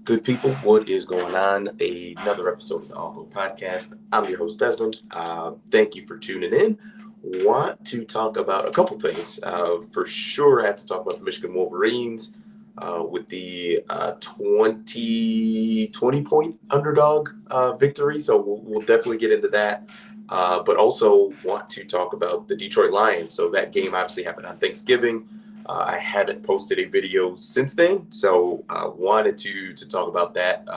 Good people, what is going on? Another episode of the All Go Podcast. I'm your host, Desmond. Thank you for tuning in. Want to talk about a couple things. For sure, I have to talk about the Michigan Wolverines with the 20 point underdog victory. So we'll definitely get into that. But also want to talk about the Detroit Lions. So that game obviously happened on Thanksgiving. I haven't posted a video since then, so I wanted to talk about that.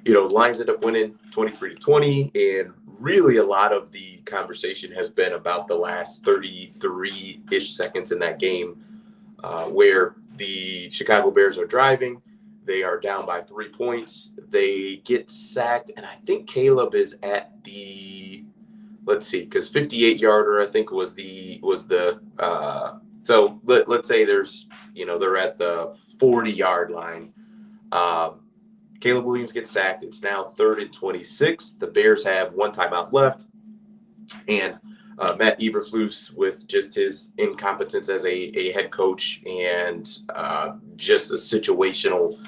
Lions end up winning 23-20, and really a lot of the conversation has been about the last 33-ish seconds in that game, where the Chicago Bears are driving. They are down by 3 points. They get sacked, and I think Caleb is at the, let's see, because 58-yarder I think was the so let's say they're at the 40-yard line. Caleb Williams gets sacked. It's now 3rd and 26. The Bears have one timeout left. And Matt Eberflus, with just his incompetence as a head coach and just a situational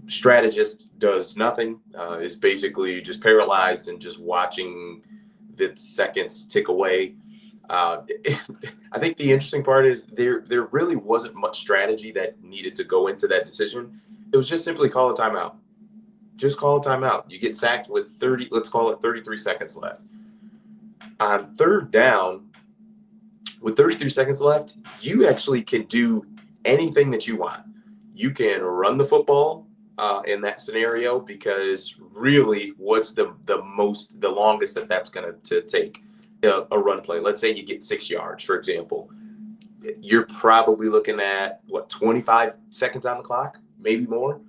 strategist, does nothing, is basically just paralyzed and just watching the seconds tick away. I think the interesting part is there really wasn't much strategy that needed to go into that decision. It was just simply call a timeout. Just call a timeout. You get sacked with 33 seconds left. On third down, with 33 seconds left, you actually can do anything that you want. You can run the football in that scenario, because really what's the longest that's going to take? A run play. Let's say you get 6 yards, for example. You're probably looking at 25 seconds on the clock, maybe more,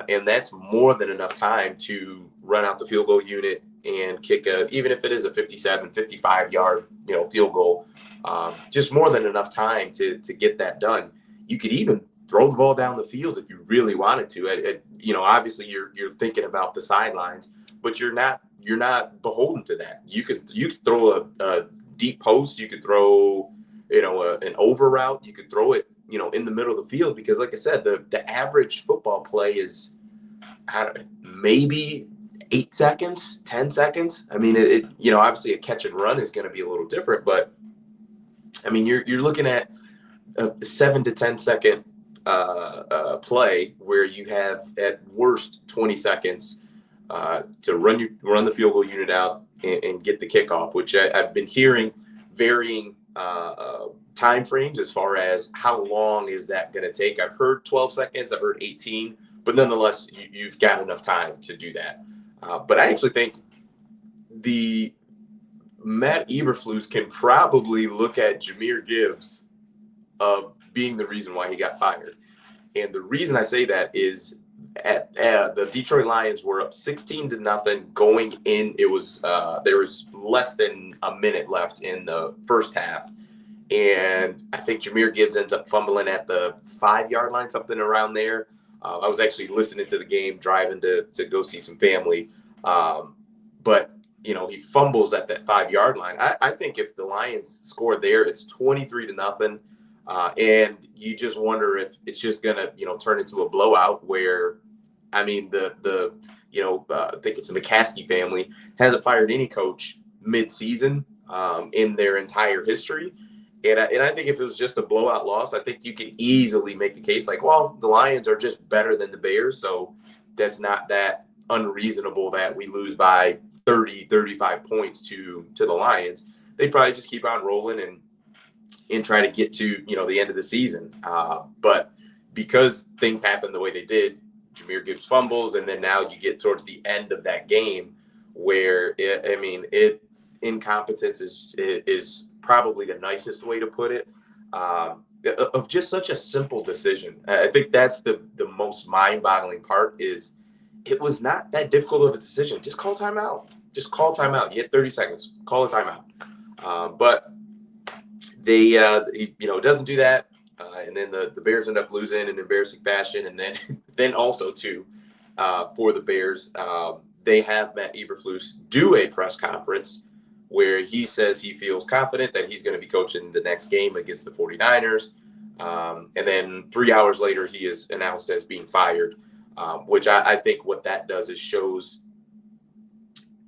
and that's more than enough time to run out the field goal unit and kick even if it is a 57, 55-yard field goal. Just more than enough time to get that done. You could even throw the ball down the field if you really wanted to. Obviously you're thinking about the sidelines, but you're not beholden to that. You could throw a deep post. You could throw, an over route. You could throw it, in the middle of the field, because like I said, the average football play is maybe 8 seconds, 10 seconds. I mean, obviously a catch and run is going to be a little different, but I mean, you're looking at a 7 to 10 second play where you have at worst 20 seconds to run the field goal unit out and get the kickoff, which I've been hearing varying time frames as far as how long is that going to take. I've heard 12 seconds, I've heard 18, but nonetheless, you've got enough time to do that. But I actually think the Matt Eberflus can probably look at Jahmyr Gibbs being the reason why he got fired. And the reason I say that is the Detroit Lions were up 16-0 going in. It was there was less than a minute left in the first half, and I think Jahmyr Gibbs ends up fumbling at the 5-yard line, something around there. I was actually listening to the game, driving to go see some family, but he fumbles at that 5-yard line. I think if the Lions score there, it's 23-0. And you just wonder if it's just going to, turn into a blowout where, I mean, I think it's the McCaskey family hasn't fired any coach mid-season in their entire history. And I think if it was just a blowout loss, I think you could easily make the case like, well, the Lions are just better than the Bears, so that's not that unreasonable that we lose by 30, 35 points to the Lions. They probably just keep on rolling and try to get to, the end of the season. But because things happened the way they did, Jahmyr Gibbs fumbles, and then now you get towards the end of that game where, incompetence is probably the nicest way to put it, of just such a simple decision. I think that's the most mind-boggling part is it was not that difficult of a decision. Just call timeout. Just call timeout. You had 30 seconds. Call a timeout. But he doesn't do that, and then the Bears end up losing in embarrassing fashion. And then also too, for the Bears, they have Matt Eberflus do a press conference where he says he feels confident that he's going to be coaching the next game against the 49ers. And then 3 hours later, he is announced as being fired. which I think what that does is shows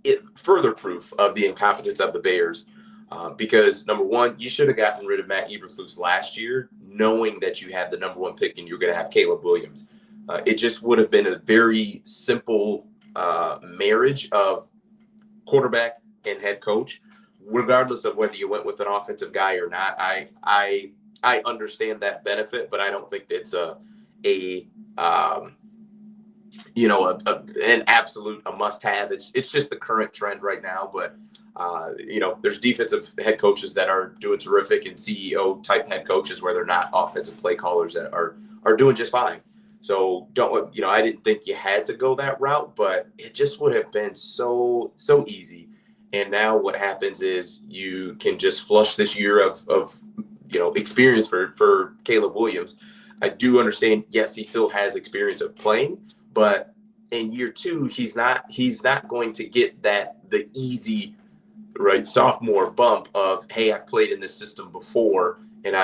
it further proof of the incompetence of the Bears. Because number one, you should have gotten rid of Matt Eberflus last year, knowing that you had the number one pick and you're going to have Caleb Williams. It just would have been a very simple marriage of quarterback and head coach, regardless of whether you went with an offensive guy or not. I understand that benefit, but I don't think it's an absolute must-have. It's just the current trend right now. But there's defensive head coaches that are doing terrific, and CEO type head coaches where they're not offensive play callers that are doing just fine. So I didn't think you had to go that route, but it just would have been so easy. And now what happens is you can just flush this year of experience for Caleb Williams. I do understand, yes, he still has experience of playing, but in year two, he's not going to get the easy, right, sophomore bump of, hey, I've played in this system before, and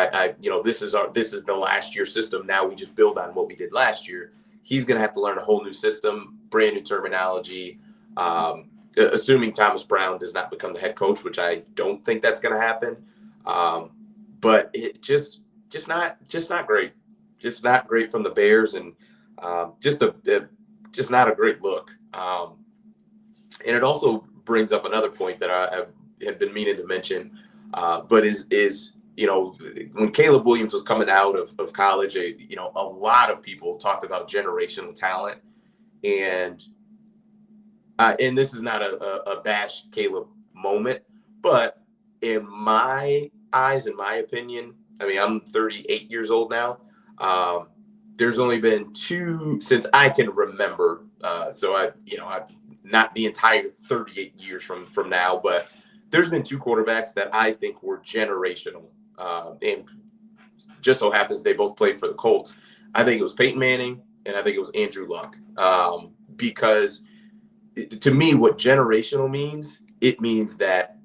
this is the last year system. Now we just build on what we did last year. He's going to have to learn a whole new system, brand new terminology. Assuming Thomas Brown does not become the head coach, which I don't think that's going to happen. But it just not great. Just not great from the Bears, and just not a great look. And it also brings up another point that I have been meaning to mention, but is when Caleb Williams was coming out of college, a lot of people talked about generational talent, and this is not a bash Caleb moment, but in my eyes, in my opinion, I mean, I'm 38 years old now. There's only been two since I can remember. So I not the entire 38 years from now, but there's been two quarterbacks that I think were generational. And just so happens they both played for the Colts. I think it was Peyton Manning and I think it was Andrew Luck. Because to me, what generational means, it means that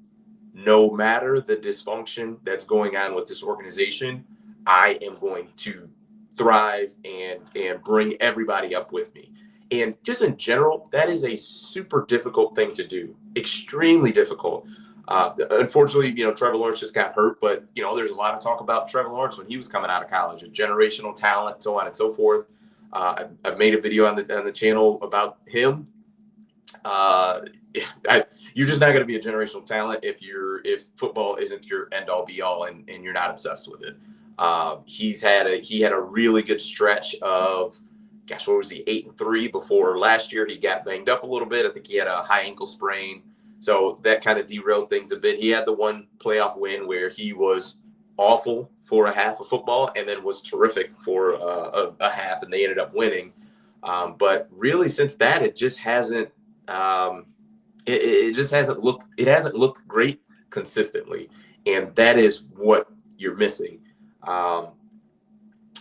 no matter the dysfunction that's going on with this organization, I am going to thrive and bring everybody up with me. And just in general, that is a super difficult thing to do, extremely difficult. Unfortunately, Trevor Lawrence just got hurt, but, there's a lot of talk about Trevor Lawrence when he was coming out of college, a generational talent, so on and so forth. I've made a video on the channel about him. You're just not going to be a generational talent if football isn't your end all be all and you're not obsessed with it. He had a really good stretch of, what was he, 8-3 before last year. He got banged up a little bit. I think he had a high ankle sprain, so that kind of derailed things a bit. He had the one playoff win where he was awful for a half of football and then was terrific for a half, and they ended up winning. But really, since that, it just hasn't. It just hasn't looked great consistently, and that is what you're missing.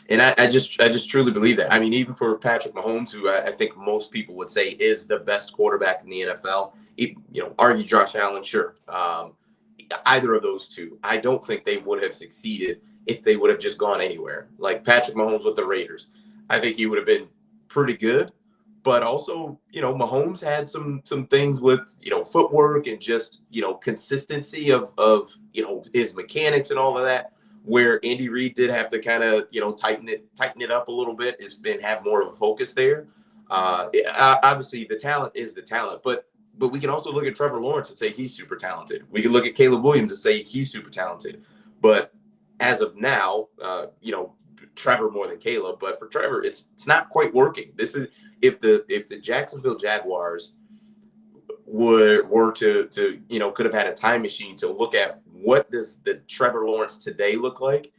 And I just truly believe that. I mean, even for Patrick Mahomes, who I think most people would say is the best quarterback in the NFL, argue Josh Allen, sure. Either of those two, I don't think they would have succeeded if they would have just gone anywhere. Like Patrick Mahomes with the Raiders, I think he would have been pretty good. But also, Mahomes had some things with, footwork and just, consistency of his mechanics and all of that, where Andy Reid did have to kind of, tighten it up a little bit, have more of a focus there. Obviously, the talent is the talent, but we can also look at Trevor Lawrence and say he's super talented. We can look at Caleb Williams and say he's super talented. But as of now, Trevor more than Caleb, but for Trevor, it's not quite working. This is if the Jacksonville Jaguars were to could have had a time machine to look at what does the Trevor Lawrence today look like.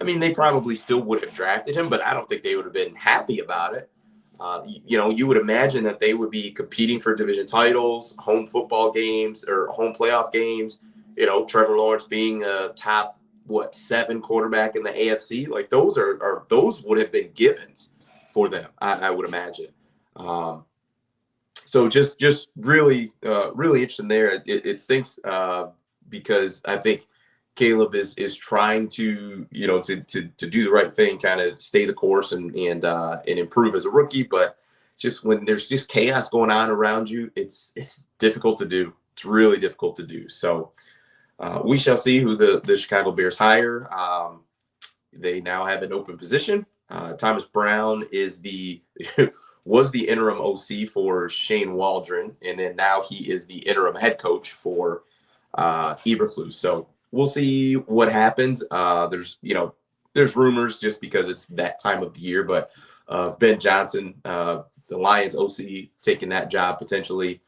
I mean, they probably still would have drafted him, but I don't think they would have been happy about it. You would imagine that they would be competing for division titles, home football games, or home playoff games. Trevor Lawrence being a top 7 quarterback in the AFC, like those would have been givens for them, I would imagine. So just really interesting there. It stinks because I think Caleb is trying to to do the right thing, kind of stay the course and improve as a rookie, but just when there's just chaos going on around you, it's difficult to do. It's really difficult to do. So we shall see who the Chicago Bears hire. They now have an open position. Thomas Brown is was the interim OC for Shane Waldron, and then now he is the interim head coach for Eberflus. So we'll see what happens. There's rumors just because it's that time of the year, but Ben Johnson, the Lions OC, taking that job potentially.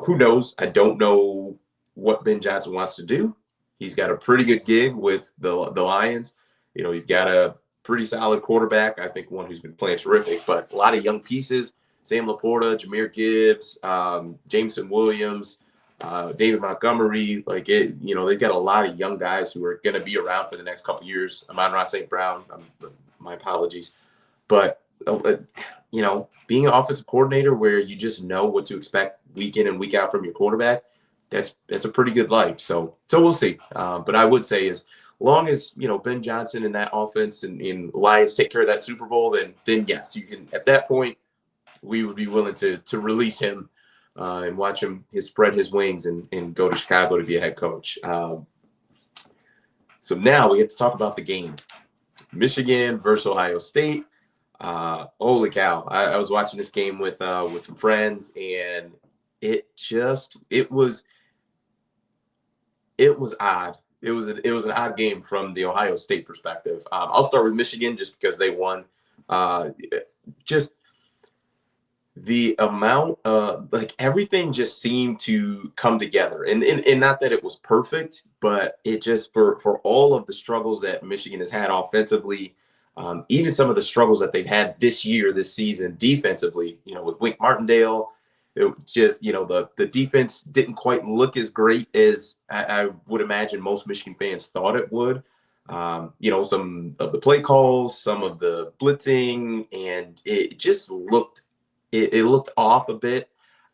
Who knows? I don't know what Ben Johnson wants to do. He's got a pretty good gig with the Lions. You've got a pretty solid quarterback. I think one who's been playing terrific, but a lot of young pieces. Sam Laporta, Jahmyr Gibbs, Jameson Williams, David Montgomery. They've got a lot of young guys who are going to be around for the next couple of years. Amon-Ra St. Brown, my apologies. But, being an offensive coordinator where you just know what to expect week in and week out from your quarterback, that's a pretty good life. So we'll see. But I would say as long as, Ben Johnson and that offense and Lions take care of that Super Bowl, then yes, you can, at that point, we would be willing to release him and watch him spread his wings and go to Chicago to be a head coach. So now we have to talk about the game. Michigan versus Ohio State. Holy cow. I was watching this game with some friends, and it was odd. It was an odd game from the Ohio State perspective. I'll start with Michigan just because they won. Just the amount of everything just seemed to come together, and not that it was perfect, but it just for all of the struggles that Michigan has had offensively, even some of the struggles that they've had this season defensively, with Wink Martindale. It just, the defense didn't quite look as great as I would imagine most Michigan fans thought it would. Some of the play calls, some of the blitzing, and it just looked off a bit.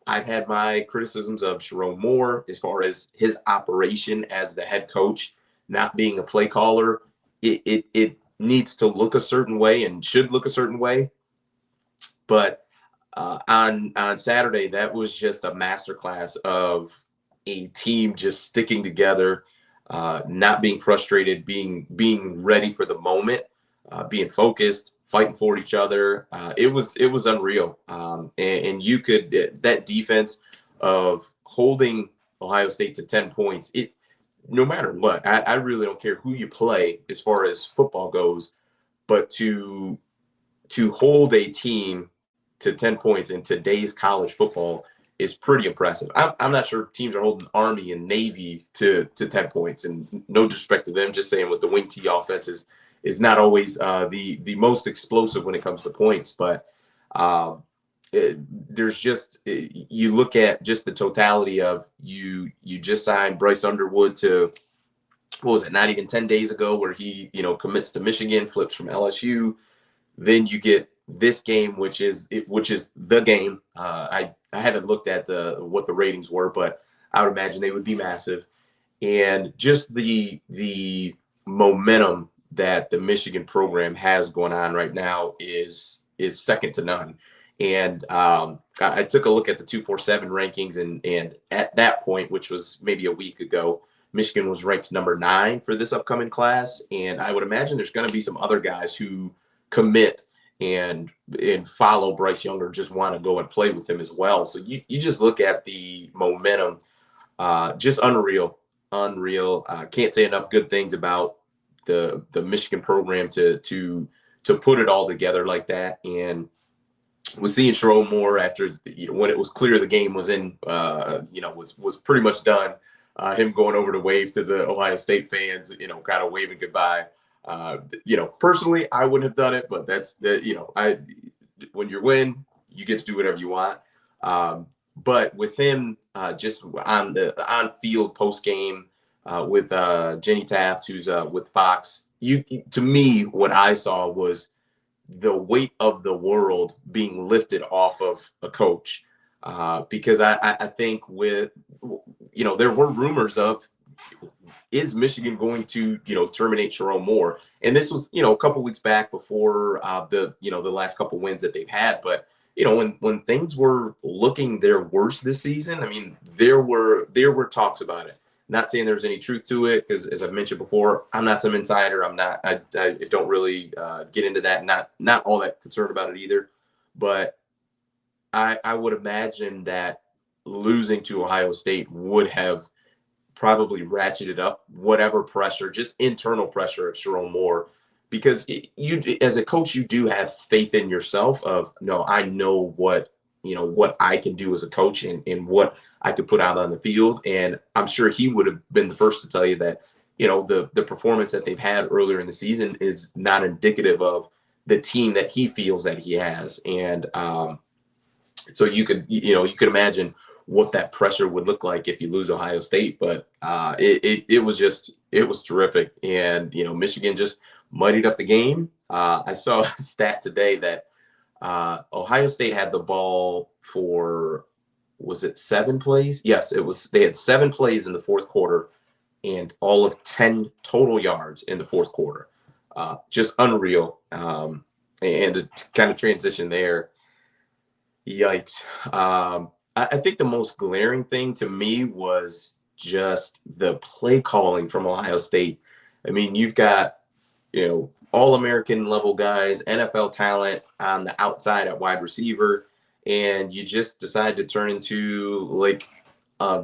I've had my criticisms of Sharon Moore as far as his operation as the head coach, not being a play caller. It needs to look a certain way and should look a certain way. But on Saturday, that was just a masterclass of a team just sticking together, not being frustrated, being ready for the moment, being focused, fighting for each other. It was unreal. And you could, that defense of holding Ohio State to 10 points, no matter what, I really don't care who you play as far as football goes, but to hold a team to 10 points in today's college football is pretty impressive. I'm not sure teams are holding Army and Navy to 10 points, and no disrespect to them, just saying with the wing T offense is not always the most explosive when it comes to points, but there's just, you look at just the totality of you just signed Bryce Underwood to, what was it, not even 10 days ago, where he commits to Michigan, flips from LSU. Then you get this game, which is the game. I haven't looked at what the ratings were, but I would imagine they would be massive. And just the momentum that the Michigan program has going on right now is second to none. And I took a look at the 247 rankings, and at that point, which was maybe a week ago, Michigan was ranked number 9 for this upcoming class. And I would imagine there's going to be some other guys who commit and follow Bryce Young, just want to go and play with him as well. So you just look at the momentum, just unreal. Can't say enough good things about the Michigan program to put it all together like that. And was seeing Sharon Moore after, when it was clear the game was in, was pretty much done. Him going over to wave to the Ohio State fans, kind of waving goodbye. Personally, I wouldn't have done it, but that's when you win, you get to do whatever you want. But with him, just on the on-field post game with Jenny Taft, who's with Fox, to me, what I saw was the weight of the world being lifted off of a coach, because I think there were rumors of, is Michigan going to, terminate Sharon Moore? And this was, a couple weeks back before the last couple wins that they've had. But when things were looking their worst this season, I mean, there were talks about it. Not saying there's any truth to it, because as I've mentioned before, I'm not some insider. I don't really get into that. Not all that concerned about it either. But I would imagine that losing to Ohio State would have probably ratcheted up whatever pressure, just internal pressure of Sharon Moore, because you, as a coach, you do have faith in yourself of, no, I know what I can do as a coach, and what I could put out on the field. And I'm sure he would have been the first to tell you that, the performance that they've had earlier in the season is not indicative of the team that he feels that he has. And so you could imagine what that pressure would look like if you lose Ohio State. But it was terrific. And Michigan just muddied up the game. I saw a stat today that Ohio State had the ball for, was it 7 plays? Yes, it was. They had 7 plays in the fourth quarter and all of 10 total yards in the fourth quarter. Just unreal. And to kind of transition there, yikes. I think the most glaring thing to me was just the play calling from Ohio State. I mean, you've got, All-American level guys, NFL talent on the outside at wide receiver, and you just decide to turn into like I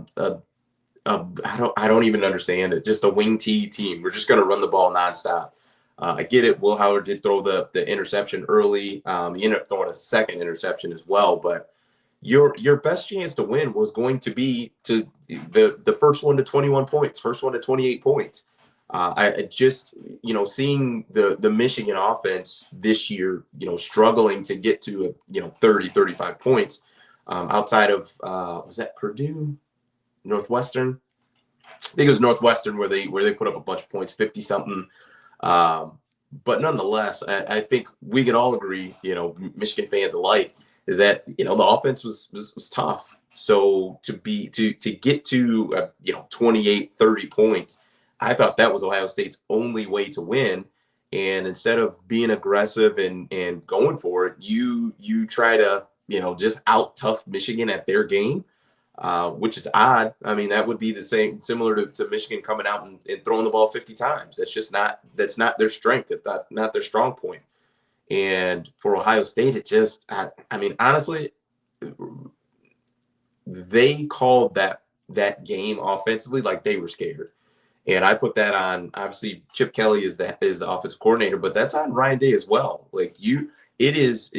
don't even understand it. Just a wing T team. We're just going to run the ball nonstop. I get it. Will Howard did throw the interception early. He ended up throwing a second interception as well. But your best chance to win was going to be to the first one to 21 points, first one to 28 points. I just, seeing the Michigan offense this year, struggling to get to 30, 35 points outside of, was that Purdue? Northwestern? I think it was Northwestern where they put up a bunch of points, 50 something. But nonetheless, I think we can all agree, Michigan fans alike, is that the offense was tough. So to get to 28, 30 points, I thought that was Ohio State's only way to win. And instead of being aggressive and going for it, you try to just out tough Michigan at their game. Which is odd. I mean, that would be the same, similar to Michigan coming out and throwing the ball 50 times. That's not their strength. That's not their strong point. And for Ohio State, it just, I mean, honestly, they called that game offensively like they were scared. And I put that on, obviously, Chip Kelly is the offensive coordinator, but that's on Ryan Day as well. Like it is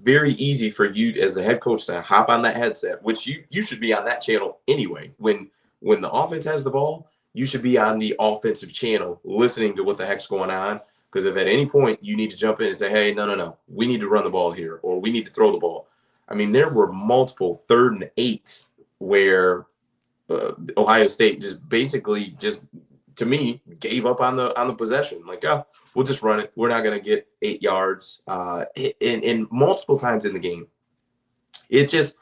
very easy for you as a head coach to hop on that headset, which you should be on that channel anyway. When the offense has the ball, you should be on the offensive channel listening to what the heck's going on. Because if at any point you need to jump in and say, hey, no, we need to run the ball here, or we need to throw the ball. I mean, there were multiple 3rd and 8s where Ohio State just basically to me, gave up on the possession. Like, we'll just run it. We're not going to get 8 yards. And multiple times in the game, it was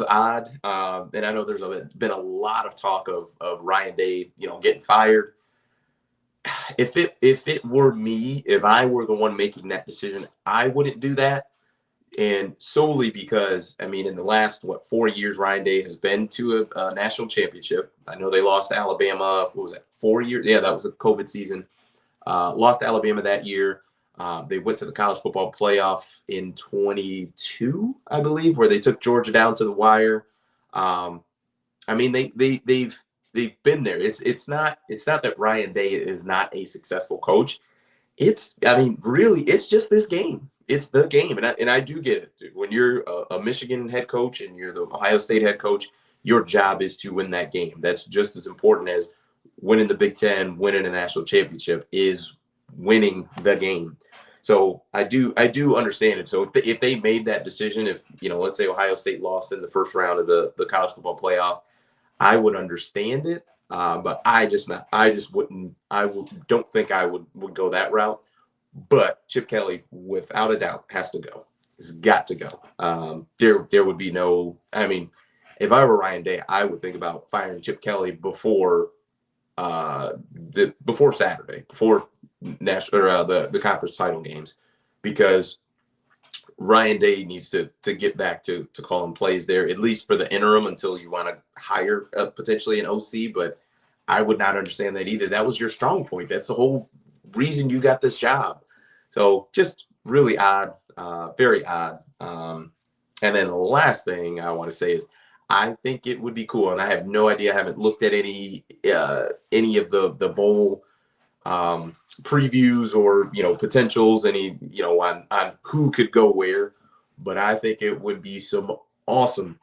odd. And I know there's been a lot of talk of Ryan Day, getting fired. If it were me, if I were the one making that decision, I wouldn't do that. And solely because, I mean, in the last, 4 years, Ryan Day has been to a national championship. I know they lost to Alabama. What was that, 4 years? Yeah, that was a COVID season. Lost to Alabama that year. They went to the college football playoff in 22, I believe, where they took Georgia down to the wire. I mean, they've been there. It's not that Ryan Day is not a successful coach. Really, it's just this game. It's the game. And I do get it, dude. When you're a Michigan head coach and you're the Ohio State head coach, your job is to win that game. That's just as important as winning the Big Ten, winning a national championship, is winning the game. So I do understand it. So if they made that decision, if, let's say Ohio State lost in the first round of the college football playoff, I would understand it. But I don't think I would go that route. But Chip Kelly, without a doubt, has to go. He's got to go. There would be no, I mean, if I were Ryan Day, I would think about firing Chip Kelly before Saturday, before national or the conference title games, because Ryan Day needs to get back to calling plays there, at least for the interim until you want to hire potentially an OC. But I would not understand that either. That was your strong point. That's the whole reason you got this job. So just really odd, very odd. And then the last thing I want to say is I think it would be cool, and I have no idea. I haven't looked at any of the bowl previews or potentials, any on who could go where. But I think it would be some awesome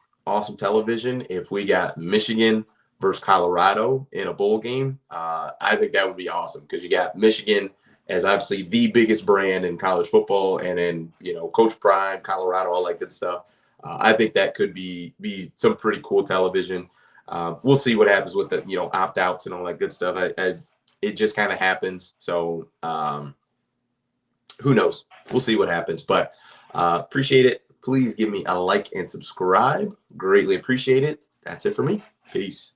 television if we got Michigan versus Colorado in a bowl game. I think that would be awesome because you got Michigan as obviously the biggest brand in college football, and then Coach Prime, Colorado, all that good stuff. I think that could be some pretty cool television. We'll see what happens with the opt-outs and all that good stuff. It just kind of happens. So who knows? We'll see what happens. But appreciate it. Please give me a like and subscribe. Greatly appreciate it. That's it for me. Peace.